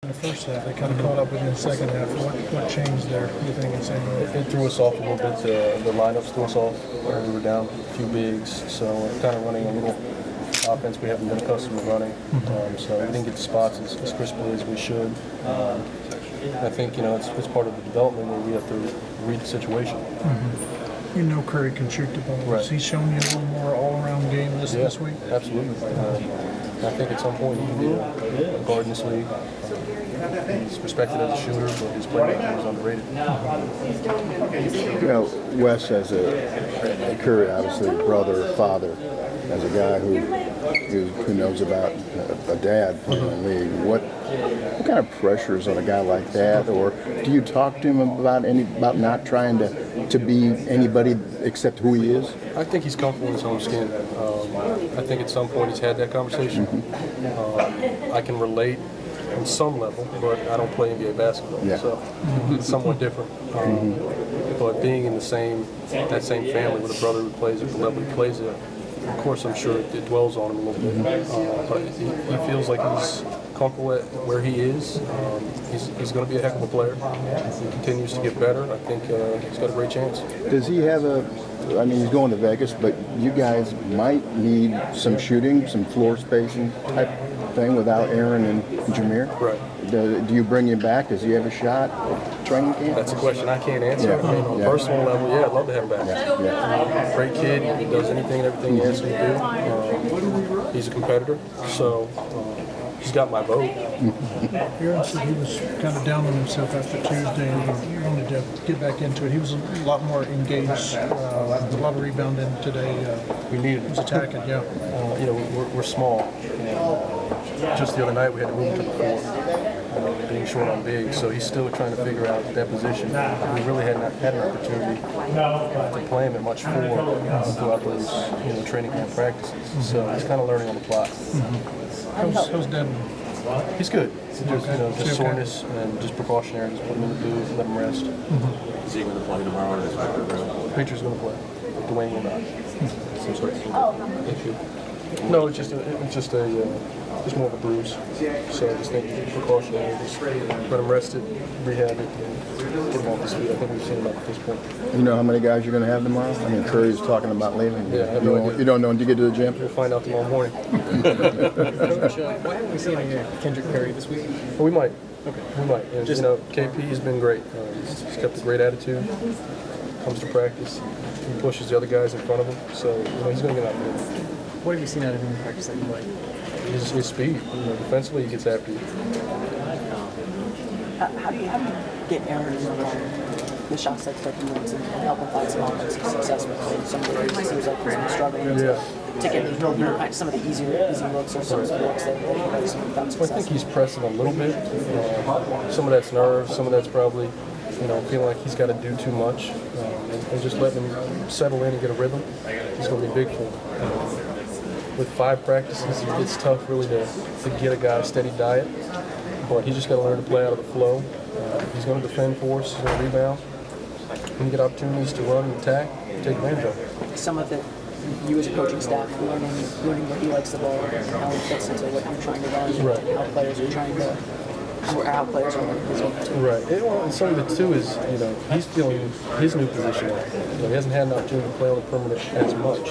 In the first half, they kind of caught up with you in the second half. What changed there, do you think, in saying It threw us off a little bit. The lineups threw us off. We were down a few bigs, so we're kind of running a little offense we haven't been accustomed to running. So we didn't get the spots as crisply as we should. I think, it's part of the development where we have to read the situation. You know Curry can shoot the ball. Right. Has he shown you a little more all-around game this week? Absolutely. I think at some point he can be a guard in this league. He's respected as a shooter, but his playmaking is underrated. Wes, as a Curry, obviously brother, father, as a guy who knows about a dad playing in the league, what kind of pressure is on a guy like that? Or do you talk to him about not trying to be anybody except who he is? I think he's comfortable in his own skin. I think at some point he's had that conversation. I can relate on some level, but I don't play NBA basketball, so it's somewhat different. But being in that same family with a brother who plays at the level he plays at, of course I'm sure it dwells on him a little bit. But he feels like he's comfortable at where he is. He's going to be a heck of a player. If he continues to get better, I think he's got a great chance. Does he have he's going to Vegas, but you guys might need some shooting, some floor spacing type thing without Aaron and Jameer? Right. Do you bring him back? Does he have a shot at training camp? That's a question I can't answer. On a personal level, I'd love to have him back. Great kid. He does anything and everything he asks him to do. He's a competitor, so he's got my vote. Aaron said he was kind of down on himself after Tuesday and he wanted to get back into it. He was a lot more engaged, a lot of rebounding today. We needed He was attacking, we're small. Just the other night we had to move him to the floor, being short on big, so he's still trying to figure out that position. We really had not had an opportunity to play him at much four throughout those training camp practices. So he's kind of learning on the fly. How's Devin? He's good. Just soreness and just precautionary. Just put him in the booth, let him rest. Is he going to play tomorrow? The pitcher's going to play. Dwayne will not. No, it's just more of a bruise. So I just think precautionary. Just let him rest it, rehab it, and get him off his feet. I think we've seen him at this point. You know how many guys you're going to have tomorrow? I mean, Curry's talking about leaving. Yeah, I have no idea. You don't know until you get to the gym? We'll find out tomorrow morning. Coach, why haven't we seen Kendrick Curry this week? Well, we might. Okay. We might. And, KP has been great. He's kept a great attitude. Comes to practice. He pushes the other guys in front of him. So, he's going to get out there. What have you seen out of him in practice that you like? His speed. Defensively, he gets after you. How do you get Aaron the shots that he wants and help him find some offensive success with some of the areas it seems like he's been struggling to get some of the easy looks or some of the looks that he hasn't found success? Well, I think he's pressing a little bit. Some of that's nerves, some of that's probably feeling like he's got to do too much, and just letting him settle in and get a rhythm. He's going to be big for him. With 5 practices, it gets tough really to get a guy a steady diet, but he's just got to learn to play out of the flow. He's going to defend for us, he's going to rebound. When you get opportunities to run and attack, take advantage of it. Some of it, you as a coaching staff, learning where he likes the ball and how it fits into what you're trying to run, and how players are trying to, how players are learning his own too. Right. And some of it too is, he's feeling his new position. He hasn't had an opportunity to play on the perimeter as much.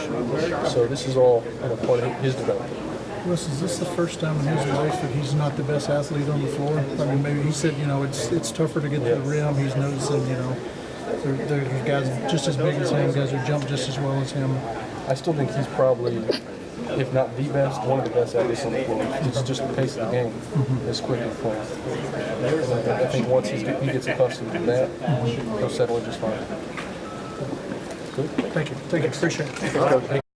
So this is all part of his development. Wes, is this the first time in his life that he's not the best athlete on the floor? I mean, maybe he said, it's tougher to get to the rim. He's noticing, there's guys just as big as him, guys who jump just as well as him. I still think he's probably, if not the best, one of the best athletes on the floor. It's just the pace of the game is quickly playing. I think once he gets accustomed to that, he'll settle in just fine. Good. Thank you. Appreciate it.